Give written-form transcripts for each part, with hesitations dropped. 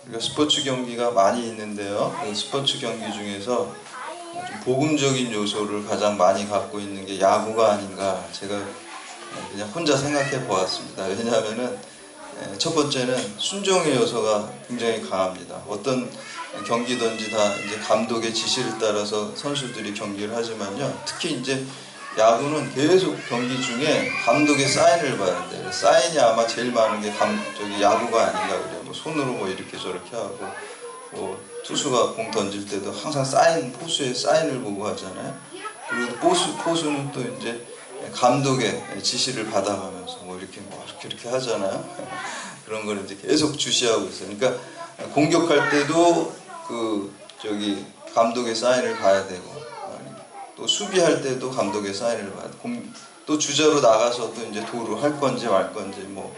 우리가 스포츠 경기가 많이 있는데요. 그 스포츠 경기 중에서 좀 복음적인 요소를 가장 많이 갖고 있는 게 야구가 아닌가 제가 그냥 혼자 생각해 보았습니다. 왜냐하면은 첫 번째는 순종의 요소가 굉장히 강합니다. 어떤 경기든지 다 이제 감독의 지시를 따라서 선수들이 경기를 하지만요. 특히 이제 야구는 계속 경기 중에 감독의 사인을 봐야 돼요. 사인이 아마 제일 많은 게 야구가 아닌가 그래요. 뭐 손으로 뭐 이렇게 저렇게 하고, 뭐 투수가 공 던질 때도 항상 포수의 사인을 보고 하잖아요. 그리고 포수는 또 이제 감독의 지시를 받아가면서 뭐 이렇게 하잖아요. 그런 걸 이제 계속 주시하고 있어요. 그러니까 공격할 때도 감독의 사인을 봐야 되고, 또 수비할 때도 감독의 사인을 봐야 되고, 또 주자로 나가서 또 이제 도루 할 건지 말 건지 뭐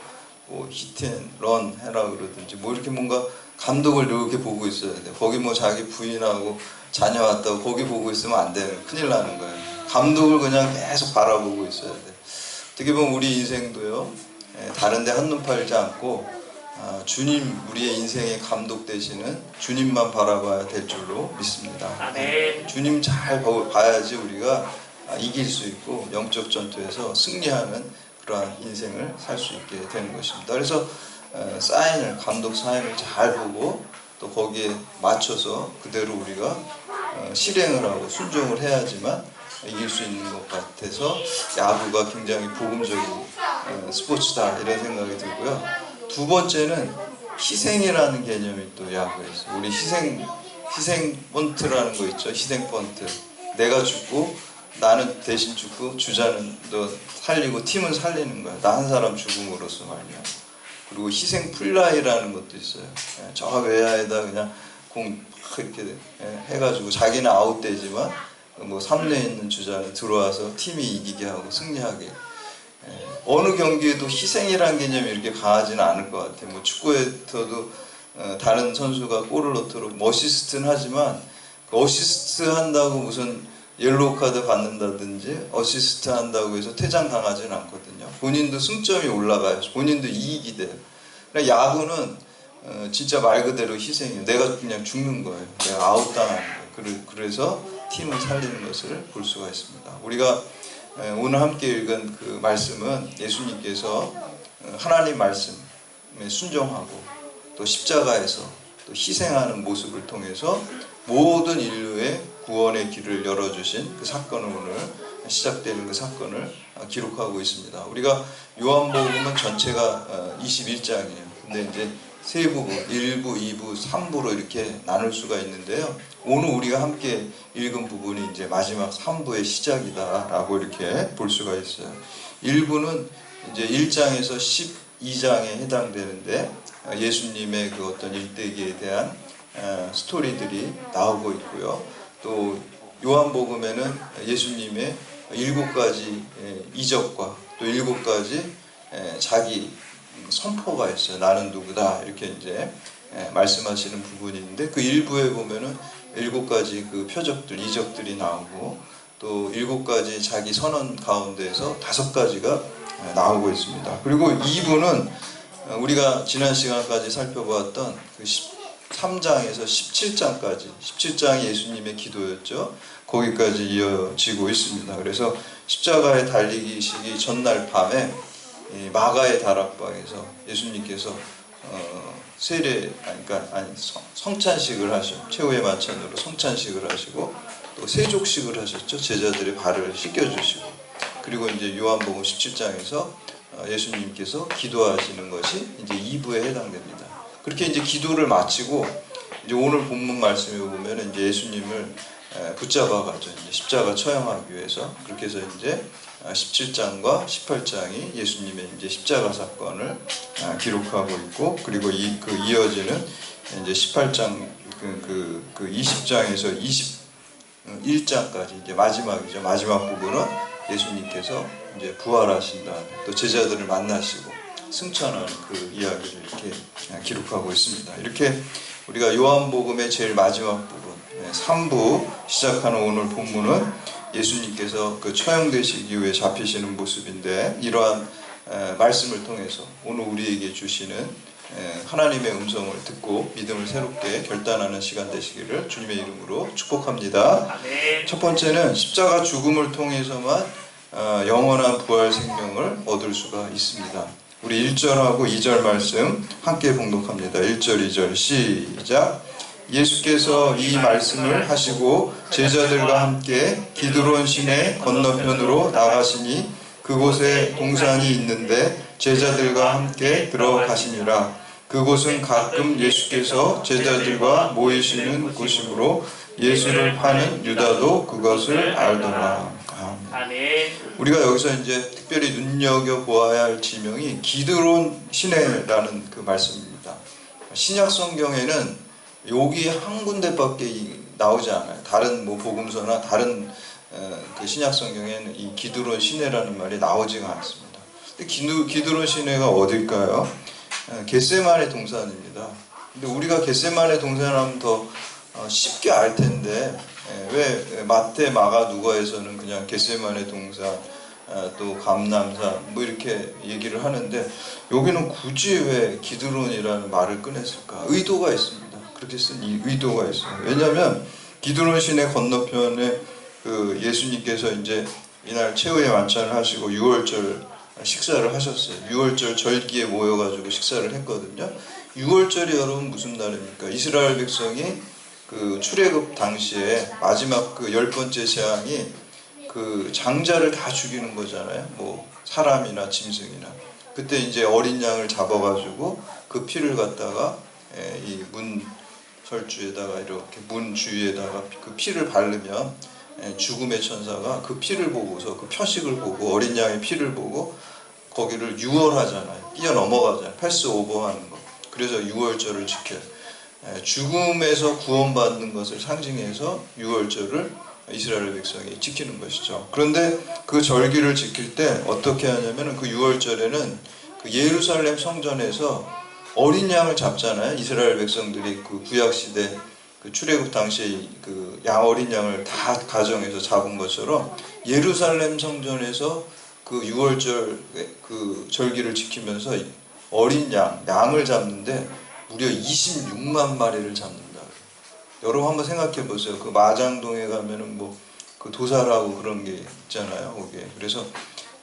히트앤런 해라 그러든지 뭐 이렇게 뭔가 감독을 이렇게 보고 있어야 돼요. 거기 뭐 자기 부인하고 자녀 왔다고 거기 보고 있으면 안 돼요. 큰일 나는 거예요. 감독을 그냥 계속 바라보고 있어야 돼요. 어떻게 보면 우리 인생도요, 다른 데 한눈 팔지 않고 주님, 우리의 인생의 감독 되시는 주님만 바라봐야 될 줄로 믿습니다. 주님 잘 봐야지 우리가 이길 수 있고 영적 전투에서 승리하는 그러한 인생을 살 수 있게 되는 것입니다. 그래서 감독 사인을 잘 보고 또 거기에 맞춰서 그대로 우리가 실행을 하고 순종을 해야지만 이길 수 있는 것 같아서 야구가 굉장히 복음적인 스포츠다 이런 생각이 들고요. 두 번째는 희생이라는 개념이 또 야구에 있어요. 우리 희생 번트라는 거 있죠. 희생 번트. 내가 죽고 나는 대신 죽고 주자는 너 살리고 팀은 살리는 거야. 나 한 사람 죽음으로써 말이야. 그리고 희생 플라이라는 것도 있어요. 저 외야에다 그냥 공 이렇게 해가지고 자기는 아웃되지만 뭐 3루에 있는 주자는 들어와서 팀이 이기게 하고 승리하게. 어느 경기에도 희생이라는 개념이 이렇게 강하지는 않을 것 같아요. 뭐 축구에서도 다른 선수가 골을 넣도록 어시스트는 하지만 어시스트 한다고 무슨 옐로우 카드 받는다든지 어시스트 한다고 해서 퇴장 당하지는 않거든요. 본인도 승점이 올라가요. 본인도 이익이 돼요. 그러니까 야구는 진짜 말 그대로 희생이에요. 내가 그냥 죽는 거예요. 내가 아웃당하는 거예요. 그래서 팀을 살리는 것을 볼 수가 있습니다. 우리가 오늘 함께 읽은 그 말씀은 예수님께서 하나님 말씀에 순종하고 또 십자가에서 또 희생하는 모습을 통해서 모든 인류의 구원의 길을 열어주신 그 사건을 오늘 시작되는 그 사건을 기록하고 있습니다. 우리가 요한복음은 전체가 21장이에요. 근데 이제 세 부분, 1부, 2부, 3부로 이렇게 나눌 수가 있는데요. 오늘 우리가 함께 읽은 부분이 이제 마지막 3부의 시작이다라고 이렇게 볼 수가 있어요. 1부는 이제 1장에서 12장에 해당되는데 예수님의 그 어떤 일대기에 대한 스토리들이 나오고 있고요. 또 요한복음에는 예수님의 7가지 이적과 또 7가지 자기 선포가 있어요. 나는 누구다 이렇게 이제 말씀하시는 부분이 있는데 그 일부에 보면은 7가지 그 표적들, 이적들이 나오고 또 7가지 자기 선언 가운데에서 5가지가 나오고 있습니다. 그리고 2부는 우리가 지난 시간까지 살펴보았던 그 3장에서 17장까지 17장이 예수님의 기도였죠. 거기까지 이어지고 있습니다. 그래서 십자가에 달리시기 전날 밤에 마가의 다락방에서 예수님께서 성찬식을 하시고 최후의 만찬으로 성찬식을 하시고 또 세족식을 하셨죠. 제자들의 발을 씻겨주시고 그리고 이제 요한복음 17장에서 예수님께서 기도하시는 것이 이제 2부에 해당됩니다. 그렇게 이제 기도를 마치고 이제 오늘 본문 말씀에 보면 이제 예수님을 붙잡아가죠. 이제 십자가 처형하기 위해서. 그렇게 해서 이제 17장과 18장이 예수님의 이제 십자가 사건을 기록하고 있고, 그리고 그 이어지는 이제 18장, 20장에서 21장까지 이제 마지막이죠. 마지막 부분은 예수님께서 이제 부활하신 다음에 또 제자들을 만나시고 승천하는 그 이야기를 이렇게 기록하고 있습니다. 이렇게 우리가 요한복음의 제일 마지막 부분, 3부 시작하는 오늘 본문은 예수님께서 그 처형되시기 위해 잡히시는 모습인데 이러한 말씀을 통해서 오늘 우리에게 주시는 하나님의 음성을 듣고 믿음을 새롭게 결단하는 시간 되시기를 주님의 이름으로 축복합니다. 첫 번째는 십자가 죽음을 통해서만 영원한 부활 생명을 얻을 수가 있습니다. 우리 1절하고 2절 말씀 함께 봉독합니다. 1절 2절 시작. 예수께서 이 말씀을 하시고 제자들과 함께 기드론 시내 건너편으로 나가시니 그곳에 동산이 있는데 제자들과 함께 들어가시니라. 그곳은 가끔 예수께서 제자들과 모이시는 곳이므로 예수를 파는 유다도 그것을 알더라. 아멘. 우리가 여기서 이제 특별히 눈여겨보아야 할 지명이 기드론 시내라는 그 말씀입니다. 신약 성경에는 여기 한 군데밖에 나오지 않아요. 다른 뭐 복음서나 다른 그 신약 성경에는 이 기드론 시내라는 말이 나오지가 않습니다. 기드론 시내가 어딜까요? 겟세마네 동산입니다. 근데 우리가 겟세마네 동산하면 더 쉽게 알 텐데 왜 마태, 마가, 누가에서는 그냥 겟세마네 동산, 또 감람산 뭐 이렇게 얘기를 하는데 여기는 굳이 왜 기드론이라는 말을 꺼냈을까? 의도가 있습니다. 그렇게 쓴 의도가 있어요. 왜냐하면 기드론 시내 건너편에 그 예수님께서 이제 이날 최후의 만찬을 하시고 6월절 식사를 하셨어요. 6월절 절기에 모여가지고 식사를 했거든요. 6월절이 여러분 무슨 날입니까? 이스라엘 백성이 그 출애굽 당시에 마지막 그 10번째 재앙이 그 장자를 다 죽이는 거잖아요. 뭐 사람이나 짐승이나. 그때 이제 어린 양을 잡아가지고 그 피를 갖다가 이 문 설주에다가 이렇게 문 주위에다가 그 피를 바르면 죽음의 천사가 그 피를 보고서 그 표식을 보고 어린 양의 피를 보고 거기를 유월하잖아요. 뛰어넘어가잖아요. 패스 오버하는 거. 그래서 6월절을 지켜요. 죽음에서 구원받는 것을 상징해서 6월절을 이스라엘 백성이 지키는 것이죠. 그런데 그 절기를 지킬 때 어떻게 하냐면 그 6월절에는 그 예루살렘 성전에서 어린 양을 잡잖아요. 이스라엘 백성들이 그 구약 시대 그 출애굽 당시에 그 양 어린 양을 다 가정해서 잡은 것처럼 예루살렘 성전에서 그 6월절 그 절기를 지키면서 어린 양을 잡는데 무려 26만 마리를 잡는다. 여러분 한번 생각해 보세요. 그 마장동에 가면은 뭐 그 도사라고 그런 게 있잖아요. 거기에. 그래서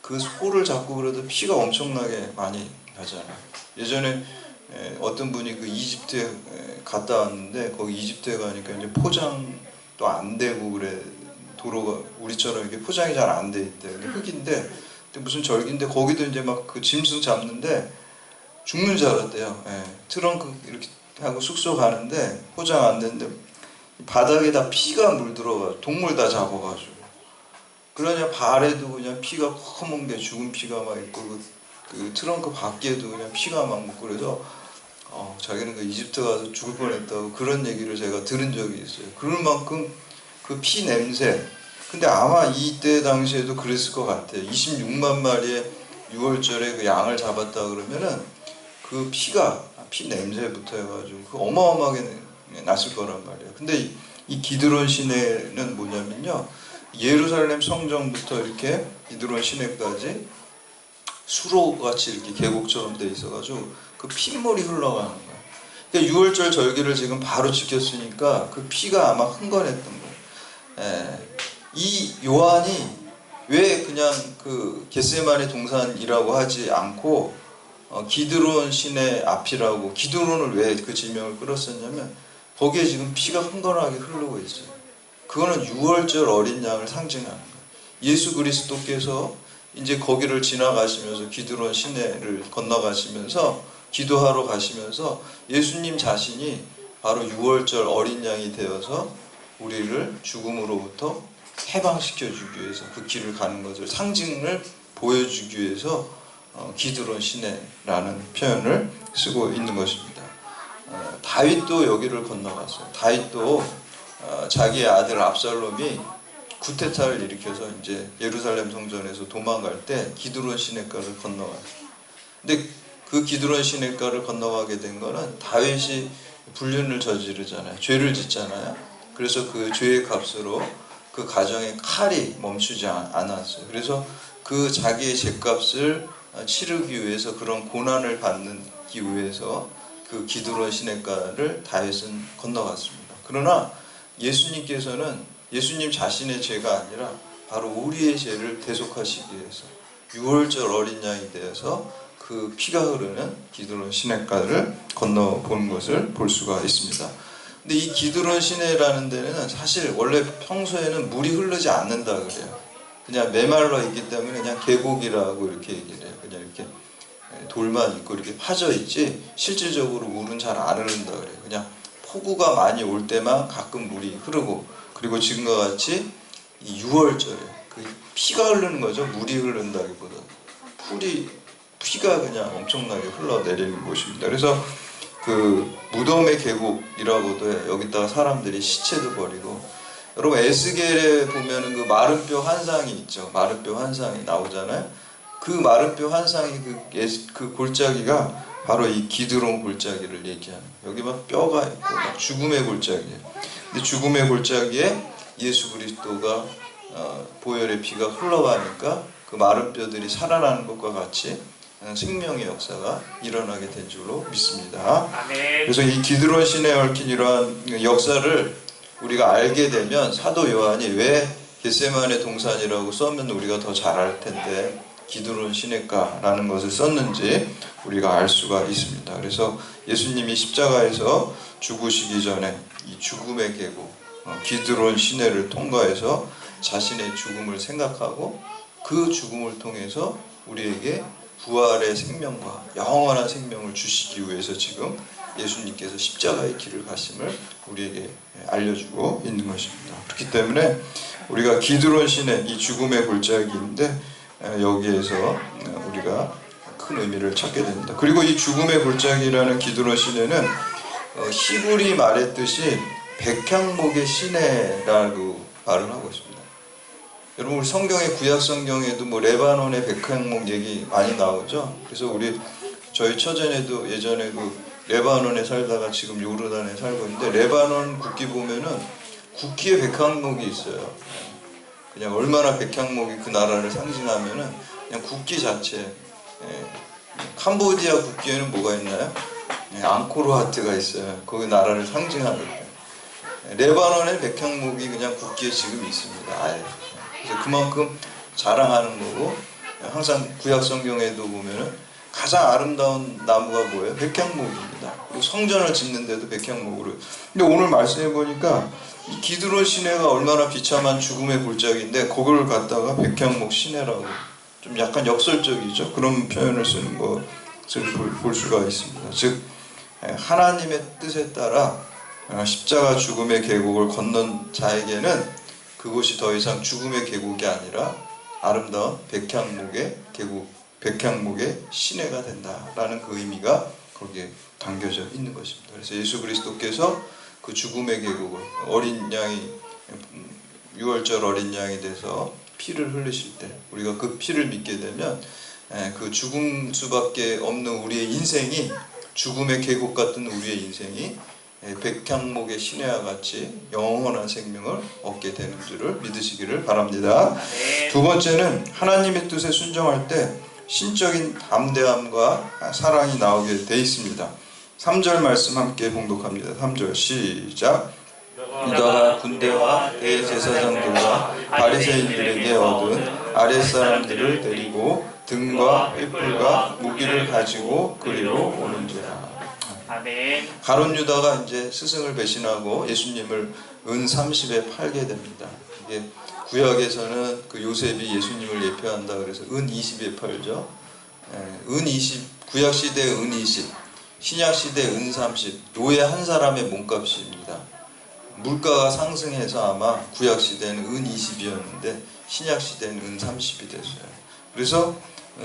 그 소를 잡고 그래도 피가 엄청나게 많이 나잖아요. 예전에 어떤 분이 그 이집트에 갔다 왔는데 거기 이집트에 가니까 이제 포장도 안 되고 그래. 도로가 우리처럼 이렇게 포장이 잘 안 돼 있대. 흙인데 무슨 절기인데 거기도 이제 막 그 짐승 잡는데 죽는 줄 알았대요. 트렁크 이렇게 하고 숙소 가는데 포장 안 되는데 바닥에다 피가 물들어가지고 동물 다 잡아가지고 그러냐 발에도 그냥 피가 검은 게 죽은 피가 막 있고 그 트렁크 밖에도 그냥 피가 막 묻고 그래서 자기는 그 이집트 가서 죽을 뻔했다고 그런 얘기를 제가 들은 적이 있어요. 그럴 만큼 그 피 냄새. 근데 아마 이때 당시에도 그랬을 것 같아요. 26만 마리의 6월절에 그 양을 잡았다 그러면은 그 피 냄새부터 해가지고 그 어마어마하게 났을 거란 말이에요. 근데 이 기드론 시내는 뭐냐면요. 예루살렘 성전부터 이렇게 기드론 시내까지 수로같이 이렇게 계곡처럼 돼 있어가지고 그 핏물이 흘러가는 거예요. 그러니까 6월절 절기를 지금 바로 지켰으니까 그 피가 아마 흥건했던 거예요. 이 요한이 왜 그냥 그 겟세마네 동산이라고 하지 않고 기드론 시내 앞이라고 기드론을 왜 그 지명을 끌었었냐면 거기에 지금 피가 흥건하게 흐르고 있어요. 그거는 6월절 어린 양을 상징하는 거예요. 예수 그리스도께서 이제 거기를 지나가시면서 기드론 시내를 건너가시면서 기도하러 가시면서 예수님 자신이 바로 6월절 어린 양이 되어서 우리를 죽음으로부터 해방시켜 주기 위해서 그 길을 가는 것을 상징을 보여주기 위해서 기드론 시내라는 표현을 쓰고 있는 것입니다. 다윗도 여기를 건너갔어요. 다윗도 자기의 아들 압살롬이 쿠데타를 일으켜서 이제 예루살렘 성전에서 도망갈 때 기드론 시내가를 건너갔어요. 근데 그 기드론 시내가를 건너가게 된 거는 다윗이 불륜을 저지르잖아요. 죄를 짓잖아요. 그래서 그 죄의 값으로 그 가정의 칼이 멈추지 않았어요. 그래서 자기의 죄값을 치르기 위해서 그런 고난을 받기 위해서 그 기드론 시냇가를 다윗은 건너갔습니다. 그러나 예수님께서는 예수님 자신의 죄가 아니라 바로 우리의 죄를 대속하시기 위해서 6월절 어린 양이 되어서 그 피가 흐르는 기드론 시냇가를 건너본 것을 볼 수가 있습니다. 근데 이 기드론 시내라는 데는 사실 원래 평소에는 물이 흐르지 않는다 그래요. 그냥 메말라 있기 때문에 그냥 계곡이라고 이렇게 얘기를 해요. 그냥 이렇게 돌만 있고 이렇게 파져 있지 실질적으로 물은 잘 안 흐른다 그래요. 그냥 폭우가 많이 올 때만 가끔 물이 흐르고, 그리고 지금과 같이 이 6월절에 그 피가 흐르는 거죠. 물이 흐른다기보다 피가 그냥 엄청나게 흘러내리는 곳입니다. 그래서 그 무덤의 계곡이라고도 해요. 여기다가 사람들이 시체도 버리고, 여러분 에스겔에 보면은 그 마른 뼈 환상이 있죠. 마른 뼈 환상이 나오잖아요. 그 마른 뼈 환상이 그 골짜기가 바로 이 기드론 골짜기를 얘기하는 거예요. 여기 막 뼈가 있고 막 죽음의 골짜기예요. 근데 죽음의 골짜기에 예수 그리스도가 보혈의 피가 흘러가니까 그 마른 뼈들이 살아나는 것과 같이 생명의 역사가 일어나게 된 줄로 믿습니다. 아멘. 그래서 이 기드론 시내에 얽힌 이러한 역사를 우리가 알게 되면 사도 요한이 왜 겟세마네 동산이라고 썼면 우리가 더 잘 알 텐데 기드론 시냇가라는 것을 썼는지 우리가 알 수가 있습니다. 그래서 예수님이 십자가에서 죽으시기 전에 이 죽음의 계곡 기드론 시내를 통과해서 자신의 죽음을 생각하고 그 죽음을 통해서 우리에게 부활의 생명과 영원한 생명을 주시기 위해서 지금 예수님께서 십자가의 길을 가심을 우리에게 알려주고 있는 것입니다. 그렇기 때문에 우리가 기드론 시내 이 죽음의 골짜기인데 여기에서 우리가 큰 의미를 찾게 됩니다. 그리고 이 죽음의 골짜기라는 기드론 시내는 히브리 말했듯이 백향목의 시내라고 말을 하고 있습니다. 여러분 우리 성경의 구약 성경에도 뭐 레바논의 백향목 얘기 많이 나오죠. 그래서 저희 처제네도 예전에 그 레바논에 살다가 지금 요르단에 살고 있는데 레바논 국기 보면은 국기에 백향목이 있어요. 그냥 얼마나 백향목이 그 나라를 상징하면은 그냥 국기 자체. 캄보디아 국기에는 뭐가 있나요? 앙코르와트가 있어요. 거기 나라를 상징하거든요. 레바논의 백향목이 그냥 국기에 지금 있습니다. 아예. 그래서 그만큼 자랑하는 거고, 항상 구약 성경에도 보면은 가장 아름다운 나무가 뭐예요? 백향목입니다. 그리고 성전을 짓는데도 백향목으로. 근데 오늘 말씀해 보니까 이 기드론 시내가 얼마나 비참한 죽음의 골짜기인데 그걸 갖다가 백향목 시내라고 좀 약간 역설적이죠. 그런 표현을 쓰는 것을 볼 수가 있습니다. 즉 하나님의 뜻에 따라 십자가 죽음의 계곡을 건넌 자에게는 그곳이 더 이상 죽음의 계곡이 아니라 아름다운 백향목의 계곡, 백향목의 시내가 된다라는 그 의미가 거기에 담겨져 있는 것입니다. 그래서 예수 그리스도께서 그 죽음의 계곡을 어린 양이 6월절 어린 양이 돼서 피를 흘리실 때 우리가 그 피를 믿게 되면 그 죽음 수밖에 없는 우리의 인생이 죽음의 계곡 같은 우리의 인생이 백향목의 시내와 같이 영원한 생명을 얻게 되는 줄을 믿으시기를 바랍니다. 두 번째는 하나님의 뜻에 순종할 때 신적인 담대함과 사랑이 나오게 돼 있습니다. 3절 말씀 함께 봉독합니다. 3절 시작. 유다가 군대와 대제사장들과 바리새인들에게 얻은 아랫사람들을 데리고 등과 횃불과 무기를 가지고 그리로 오는지라. 아멘. 가룟 유다가 이제 스승을 배신하고 예수님을 은 30에 팔게 됩니다. 이게 구약에서는 그 요셉이 예수님을 예표한다 그래서 은 20에 팔죠. 은 20, 구약 시대 은 20, 신약 시대 은 30, 노예 한 사람의 몸값입니다. 물가가 상승해서 아마 구약 시대는 은 20이었는데 신약 시대는 은 30이 됐어요. 그래서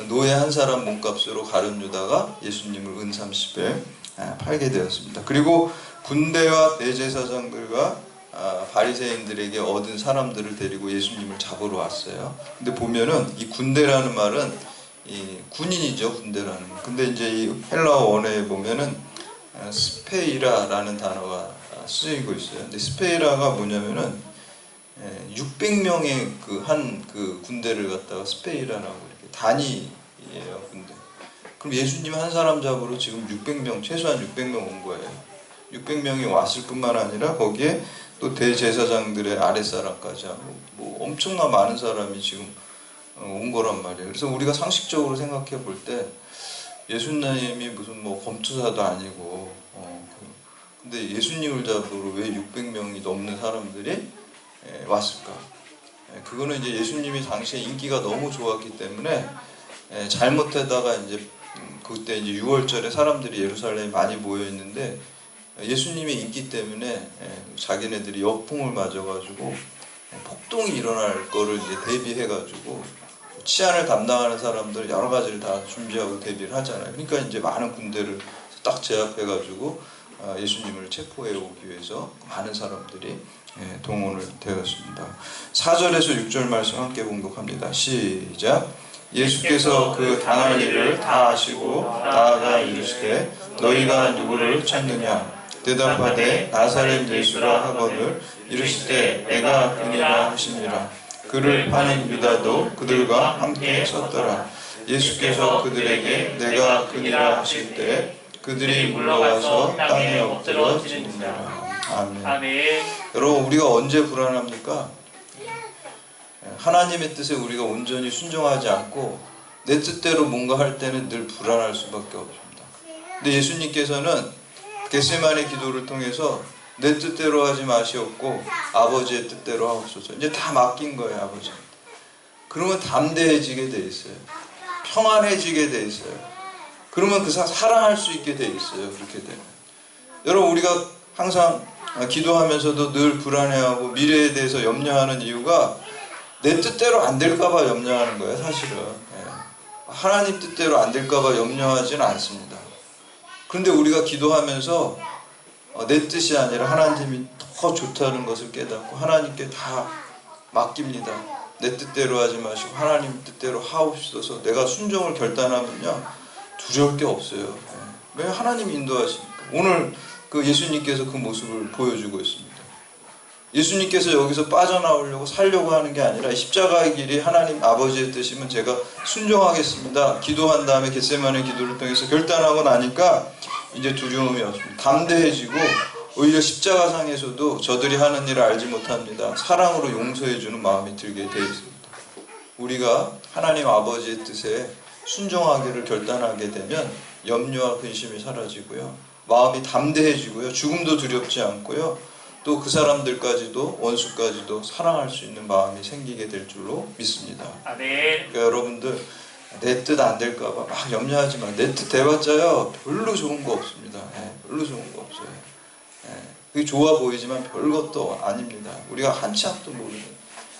노예 한 사람 몸값으로 가룟 유다가 예수님을 은 30에 팔게 되었습니다. 그리고 군대와 대제사장들과 바리새인들에게 얻은 사람들을 데리고 예수님을 잡으러 왔어요. 근데 보면은 이 군대라는 말은 이 군인이죠. 군대라는 말. 근데 이제 이 헬라어 원어에 보면은 스페이라라는 단어가 쓰이고 있어요. 근데 스페이라가 뭐냐면은 600명의 그 한 그 군대를 갖다가 스페이라라고 이렇게 단위예요. 군대. 그럼 예수님 한 사람 잡으러 지금 600명, 최소한 600명 온 거예요. 600명이 왔을 뿐만 아니라 거기에 또 대제사장들의 아랫사람까지 하고 뭐 엄청나 많은 사람이 지금 온 거란 말이에요. 그래서 우리가 상식적으로 생각해 볼 때 예수님이 무슨 뭐 검투사도 아니고 근데 예수님을 잡으러 왜 600명이 넘는 사람들이 왔을까? 그거는 이제 예수님이 당시에 인기가 너무 좋았기 때문에 잘못하다가 이제 그때 이제 6월절에 사람들이 예루살렘에 많이 모여 있는데 예수님의 인기 때문에 자기네들이 역풍을 맞아가지고 폭동이 일어날 거를 이제 대비해가지고 치안을 담당하는 사람들 여러 가지를 다 준비하고 대비를 하잖아요. 그러니까 이제 많은 군대를 딱 제압해가지고 예수님을 체포해 오기 위해서 많은 사람들이 동원을 되었습니다. 4절에서 6절 말씀 함께 봉독합니다. 시작. 예수께서 그 당할 일을 다 아시고 나아가 이르시되 너희가 누구를 찾느냐 대답하되 나사렛 예수라 하거늘 이르시되 내가 그니라 하시니라. 그를 파는 유다도 그들과 함께 섰더라. 예수께서 그들에게 내가 그니라 하실 때 그들이 물러가서 땅에 엎드려 지니라. 아멘. 아멘. 여러분 우리가 언제 불안합니까? 하나님의 뜻에 우리가 온전히 순종하지 않고 내 뜻대로 뭔가 할 때는 늘 불안할 수밖에 없습니다. 근데 예수님께서는 겟세마네 기도를 통해서 내 뜻대로 하지 마시옵고 아버지의 뜻대로 하옵소서. 이제 다 맡긴 거예요, 아버지한테. 그러면 담대해지게 돼 있어요. 평안해지게 돼 있어요. 그러면 그 사랑할 수 있게 돼 있어요. 그렇게 되면. 여러분 우리가 항상 기도하면서도 늘 불안해하고 미래에 대해서 염려하는 이유가 내 뜻대로 안 될까봐 염려하는 거예요, 사실은. 하나님 뜻대로 안 될까봐 염려하지는 않습니다. 그런데 우리가 기도하면서 내 뜻이 아니라 하나님이 더 좋다는 것을 깨닫고 하나님께 다 맡깁니다. 내 뜻대로 하지 마시고 하나님 뜻대로 하옵소서. 내가 순종을 결단하면요 두려울 게 없어요. 왜? 하나님이 인도하시니까. 오늘 그 예수님께서 그 모습을 보여주고 있습니다. 예수님께서 여기서 빠져나오려고 살려고 하는 게 아니라 십자가의 길이 하나님 아버지의 뜻이면 제가 순종하겠습니다. 기도한 다음에 겟세마네 기도를 통해서 결단하고 나니까 이제 두려움이 없습니다. 담대해지고 오히려 십자가상에서도 저들이 하는 일을 알지 못합니다. 사랑으로 용서해주는 마음이 들게 되어 있습니다. 우리가 하나님 아버지의 뜻에 순종하기를 결단하게 되면 염려와 근심이 사라지고요. 마음이 담대해지고요. 죽음도 두렵지 않고요. 또 그 사람들까지도 원수까지도 사랑할 수 있는 마음이 생기게 될 줄로 믿습니다. 아멘. 그러니까 여러분들 내 뜻 안 될까봐 막 염려하지 마. 내 뜻 돼봤자요 별로 좋은 거 없습니다. 별로 좋은 거 없어요. 그게 좋아 보이지만 별것도 아닙니다. 우리가 한치 앞도 모르는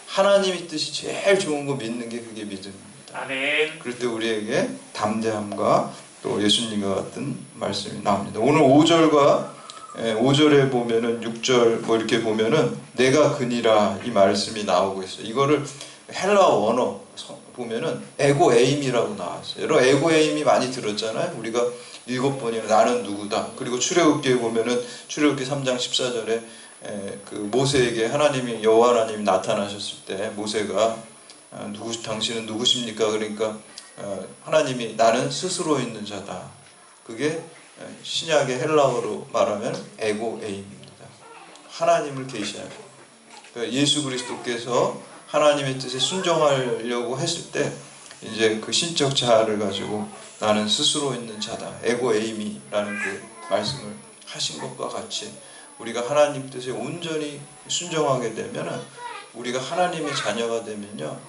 하나님의 뜻이 제일 좋은 거 믿는 게 그게 믿음입니다. 아멘. 그럴 때 우리에게 담대함과 또 예수님과 같은 말씀이 나옵니다. 오늘 5절에 보면은 6절 뭐 이렇게 보면은 내가 그니라 이 말씀이 나오고 있어요. 이거를 헬라 원어 보면은 에고에임이라고 나왔어요. 여러분 에고에임이 많이 들었잖아요. 우리가 7번이나 나는 누구다. 그리고 출애굽기에 보면은 출애굽기 3장 14절에 그 모세에게 하나님이 여호와 하나님이 나타나셨을 때 모세가 당신은 누구십니까? 그러니까 하나님이 나는 스스로 있는 자다. 그게 신약의 헬라어로 말하면 에고에임입니다. 하나님을 계시하는. 그러니까 예수 그리스도께서 하나님의 뜻에 순종하려고 했을 때 이제 그 신적 자아를 가지고 나는 스스로 있는 자다. 에고에임이라는 그 말씀을 하신 것과 같이 우리가 하나님 뜻에 온전히 순종하게 되면 우리가 하나님의 자녀가 되면요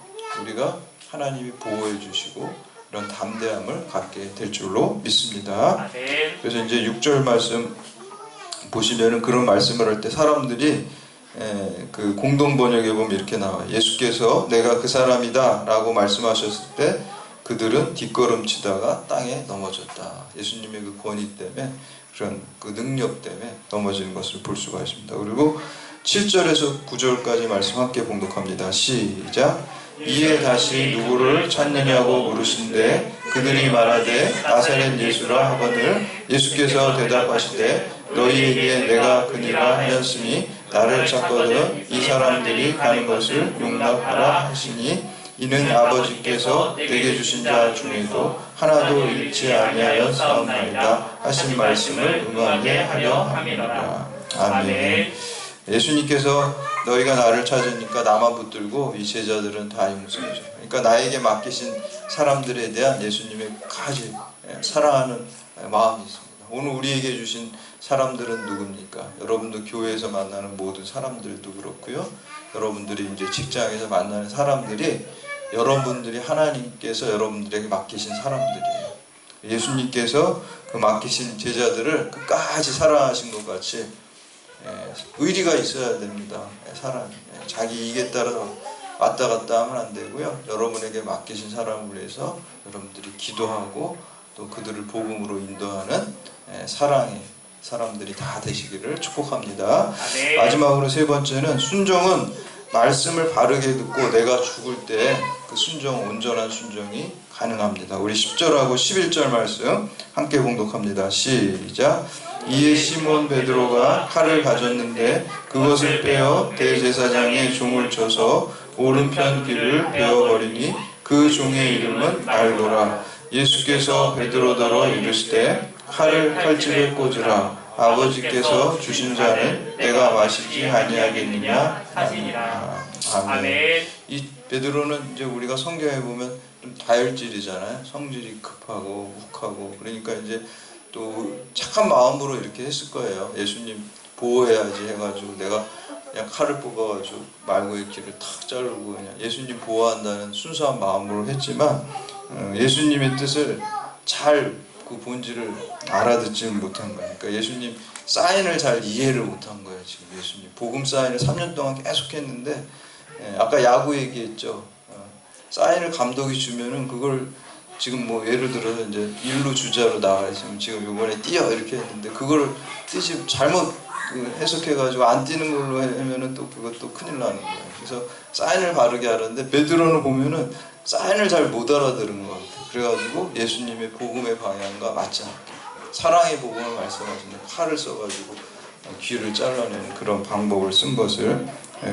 우리가 하나님이 보호해 주시고 이런 담대함을 갖게 될 줄로 믿습니다. 그래서 이제 6절 말씀 보시면은 그런 말씀을 할 때 사람들이 그 공동 번역에 보면 이렇게 나와요. 예수께서 내가 그 사람이다 라고 말씀하셨을 때 그들은 뒷걸음치다가 땅에 넘어졌다. 예수님의 그 권위 때문에 그런 그 능력 때문에 넘어지는 것을 볼 수가 있습니다. 그리고 7절에서 9절까지 말씀 함께 봉독합니다. 시작. 이에 다시 누구를 찾느냐고 물으신대 그들이 말하되 나사렛 예수라 하거늘 예수께서 대답하시되 너희에게 내가 그니라 하였으니 나를 찾거든 이 사람들이 가는 것을 용납하라 하시니 이는 아버지께서 내게 주신 자 중에도 하나도 잃지 아니하여 싸움나이다 하신 말씀을 응하게 하려 함이라. 아멘. 예수님께서 너희가 나를 찾으니까 나만 붙들고 이 제자들은 다 용서해줘. 그러니까 나에게 맡기신 사람들에 대한 예수님의 가지 사랑하는 마음이 있습니다. 오늘 우리에게 주신 사람들은 누굽니까? 여러분도 교회에서 만나는 모든 사람들도 그렇고요. 여러분들이 이제 직장에서 만나는 사람들이 여러분들이 하나님께서 여러분들에게 맡기신 사람들이에요. 예수님께서 그 맡기신 제자들을 끝까지 사랑하신 것 같이 의리가 있어야 됩니다. 사람이 자기 이익에 따라서 왔다 갔다 하면 안 되고요. 여러분에게 맡기신 사람을 위해서 여러분들이 기도하고 또 그들을 복음으로 인도하는 사랑의 사람들이 다 되시기를 축복합니다. 네. 마지막으로 세 번째는 순종은 말씀을 바르게 듣고 내가 죽을 때 그 순종, 온전한 순종이 가능합니다. 우리 10절하고 11절 말씀 함께 봉독합니다. 시작. 이에 시몬 베드로가 칼을 가졌는데 그것을 빼어 대제사장의 종을 쳐서 오른편 귀를 베어버리니 그 종의 이름은 말도라. 예수께서 베드로더러 이르시되 칼을 칼집에 꽂으라. 아버지께서 주신 자는 내가 마시지 아니하겠느냐 하시니라. 아멘. 이 베드로는 이제 우리가 성경에 보면 좀 다혈질이잖아요. 성질이 급하고 욱하고 그러니까 이제 또 착한 마음으로 이렇게 했을 거예요. 예수님 보호해야지 해가지고 내가 그냥 칼을 뽑아가지고 말고의 길을 탁 자르고 그냥 예수님 보호한다는 순수한 마음으로 했지만 예수님의 뜻을 잘 그 본질을 알아듣지는 못한 거예요. 그러니까 예수님 사인을 잘 이해를 못한 거예요. 지금 예수님 복음 사인을 3년 동안 계속 했는데 아까 야구 얘기했죠. 사인을 감독이 주면은 그걸 지금 뭐 예를 들어서 이제 1루 주자로 나가 있으면 지금 이번에 뛰어 이렇게 했는데 그거를 뜻이 잘못 해석해가지고 안 뛰는 걸로 하면은 또 그것도 큰일 나는 거예요. 그래서 사인을 바르게 하는데 베드로는 보면은 사인을 잘 못 알아들은 것 같아요. 그래가지고 예수님의 복음의 방향과 맞지 않게 사랑의 복음을 말씀하시는 칼을 써가지고 귀를 잘라내는 그런 방법을 쓴 것을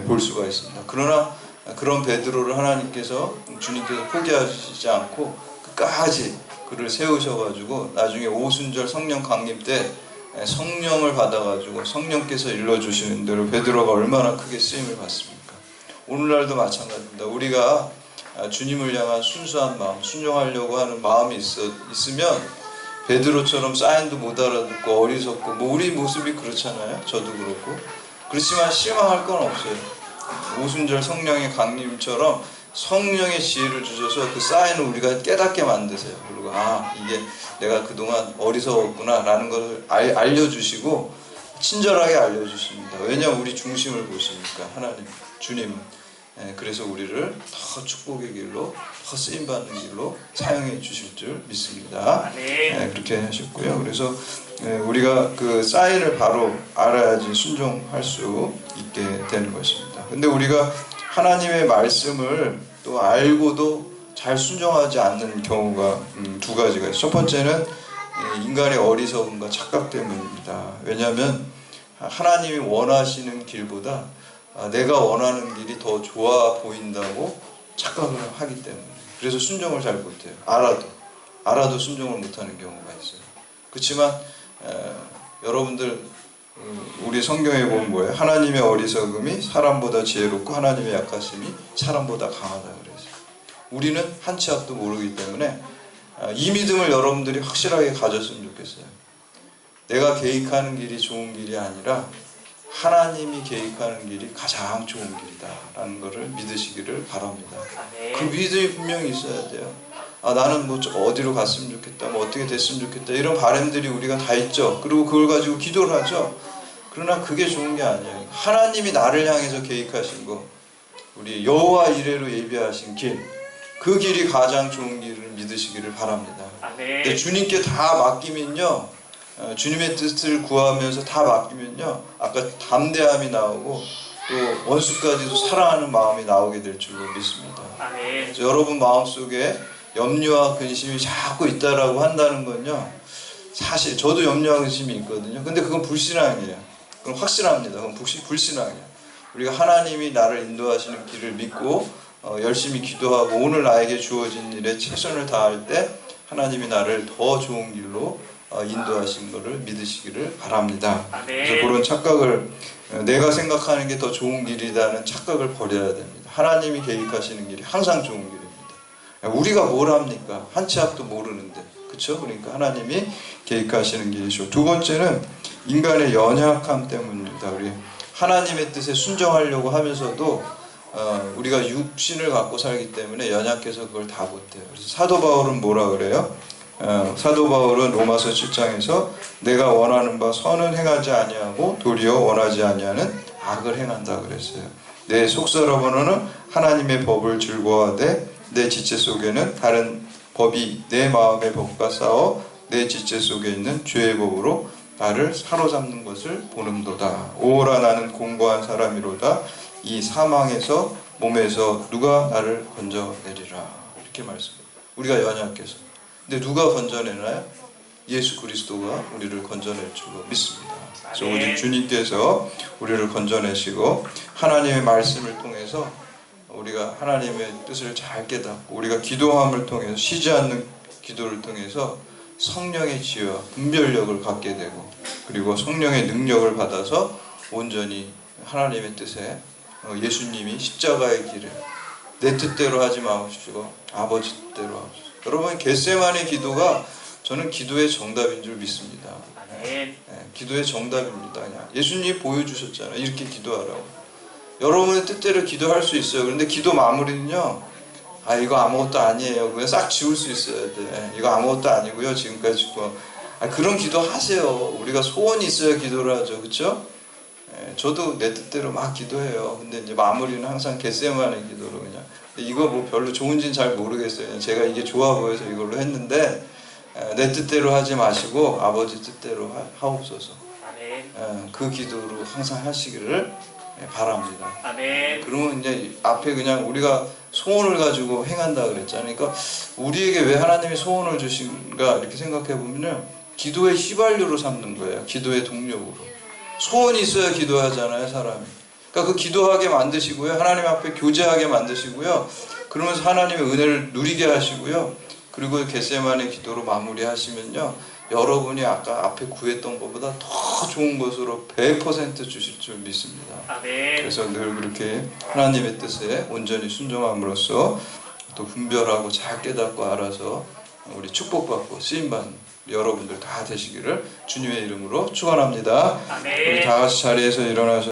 볼 수가 있습니다. 그러나 그런 베드로를 하나님께서 주님께서 포기하시지 않고 끝까지 그를 세우셔가지고 나중에 오순절 성령 강림 때 성령을 받아가지고 성령께서 일러주시는 대로 베드로가 얼마나 크게 쓰임을 받습니까? 오늘날도 마찬가지입니다. 우리가 주님을 향한 순수한 마음, 순종하려고 하는 마음이 있으면 베드로처럼 사인도 못 알아듣고 어리석고 뭐 우리 모습이 그렇잖아요. 저도 그렇고 그렇지만 실망할 건 없어요. 오순절 성령의 강림처럼 성령의 지혜를 주셔서 그 사인을 우리가 깨닫게 만드세요. 그리고 이게 내가 그동안 어리석었구나 라는 것을 알려주시고 친절하게 알려주십니다. 왜냐하면 우리 중심을 보시니까 하나님, 주님은 그래서 우리를 더 축복의 길로 더 쓰임받는 길로 사용해 주실 줄 믿습니다. 그렇게 하셨고요. 그래서 우리가 그 사인을 바로 알아야지 순종할 수 있게 되는 것입니다. 근데 우리가 하나님의 말씀을 또 알고도 잘 순종하지 않는 경우가 두 가지가 있어요. 첫 번째는 인간의 어리석음과 착각 때문입니다. 왜냐하면 하나님이 원하시는 길보다 내가 원하는 길이 더 좋아 보인다고 착각을 하기 때문에 그래서 순종을 잘 못해요. 알아도 순종을 못하는 경우가 있어요. 그렇지만 여러분들 우리 성경에 보면 뭐예요? 하나님의 어리석음이 사람보다 지혜롭고 하나님의 약하심이 사람보다 강하다 그랬어요. 우리는 한 치 앞도 모르기 때문에 이 믿음을 여러분들이 확실하게 가졌으면 좋겠어요. 내가 계획하는 길이 좋은 길이 아니라 하나님이 계획하는 길이 가장 좋은 길이다 라는 것을 믿으시기를 바랍니다. 그 믿음이 분명히 있어야 돼요. 나는 뭐 어디로 갔으면 좋겠다, 뭐 어떻게 됐으면 좋겠다 이런 바람들이 우리가 다 있죠. 그리고 그걸 가지고 기도를 하죠. 그러나 그게 좋은 게 아니에요. 하나님이 나를 향해서 계획하신 거, 우리 여호와 이레로 예비하신 길, 그 길이 가장 좋은 길을 믿으시기를 바랍니다. 근데 주님께 다 맡기면요, 주님의 뜻을 구하면서 다 맡기면요, 아까 담대함이 나오고 또 원수까지도 사랑하는 마음이 나오게 될 줄로 믿습니다. 그래서 여러분 마음속에 염려와 근심이 자꾸 있다라고 한다는 건요, 사실 저도 염려와 근심이 있거든요. 근데 그건 불신앙이에요. 그건 확실합니다. 그건 불신앙이에요. 우리가 하나님이 나를 인도하시는 길을 믿고 열심히 기도하고 오늘 나에게 주어진 일에 최선을 다할 때 하나님이 나를 더 좋은 길로 인도하신 것을 믿으시기를 바랍니다. 그래서 그런 착각을 내가 생각하는 게 더 좋은 길이라는 착각을 버려야 됩니다. 하나님이 계획하시는 길이 항상 좋은 길입니다. 우리가 뭘 합니까? 한 치 앞도 모르는데, 그렇죠? 그러니까 하나님이 계획하시는 길이죠. 두 번째는 인간의 연약함 때문입니다. 우리 하나님의 뜻에 순종하려고 하면서도 우리가 육신을 갖고 살기 때문에 연약해서 그걸 다 못해요. 그래서 사도 바울은 뭐라 그래요? 사도 바울은 로마서 7장에서 내가 원하는 바 선은 행하지 아니하고 도리어 원하지 아니하는 악을 행한다 그랬어요. 내 속사람으로는 하나님의 법을 즐거워하되 내 지체 속에는 다른 법이 내 마음의 법과 싸워 내 지체 속에 있는 죄의 법으로 나를 사로잡는 것을 보는도다. 오라 나는 공고한 사람이로다. 이 사망에서 몸에서 누가 나를 건져내리라. 이렇게 말씀합니다. 우리가 연약해서. 근데 누가 건져내나요? 예수 그리스도가 우리를 건져낼 줄로 믿습니다. 그래서 오직 주님께서 우리를 건져내시고 하나님의 말씀을 통해서 우리가 하나님의 뜻을 잘 깨닫고 우리가 기도함을 통해서 쉬지 않는 기도를 통해서 성령의 지혜와 분별력을 갖게 되고 그리고 성령의 능력을 받아서 온전히 하나님의 뜻에 예수님이 십자가의 길을 내 뜻대로 하지 마옵시고 아버지 뜻대로 하옵소서. 여러분 겟세마네 기도가 저는 기도의 정답인 줄 믿습니다. 기도의 정답입니다. 그냥 예수님이 보여주셨잖아요. 이렇게 기도하라고. 여러분의 뜻대로 기도할 수 있어요. 그런데 기도 마무리는요. 이거 아무것도 아니에요. 그냥 싹 지울 수 있어야 돼. 이거 아무것도 아니고요. 지금까지 그런 기도 하세요. 우리가 소원이 있어야 기도를 하죠. 그렇죠? 저도 내 뜻대로 막 기도해요. 근데 이제 마무리는 항상 겟세마네 기도로 그냥. 근데 이거 뭐 별로 좋은지는 잘 모르겠어요. 그냥 제가 이게 좋아 보여서 이걸로 했는데 내 뜻대로 하지 마시고 아버지 뜻대로 하옵소서. 그 기도로 항상 하시기를 바랍니다. 아멘. 그러면 이제 앞에 그냥 우리가 소원을 가지고 행한다 그랬잖아요. 그러니까 우리에게 왜 하나님이 소원을 주신가 이렇게 생각해 보면요, 기도의 휘발유로 삼는 거예요. 기도의 동력으로. 소원이 있어야 기도하잖아요, 사람이. 그러니까 그 기도하게 만드시고요, 하나님 앞에 교제하게 만드시고요, 그러면서 하나님의 은혜를 누리게 하시고요, 그리고 겟세마네 기도로 마무리하시면요, 여러분이 아까 앞에 구했던 것보다 더 좋은 것으로 100% 주실 줄 믿습니다. 아멘. 그래서 늘 그렇게 하나님의 뜻에 온전히 순종함으로써 또 분별하고 잘 깨닫고 알아서 우리 축복받고 쓰임받는 여러분들 다 되시기를 주님의 이름으로 축원합니다. 아멘. 우리 다 같이 자리에서 일어나서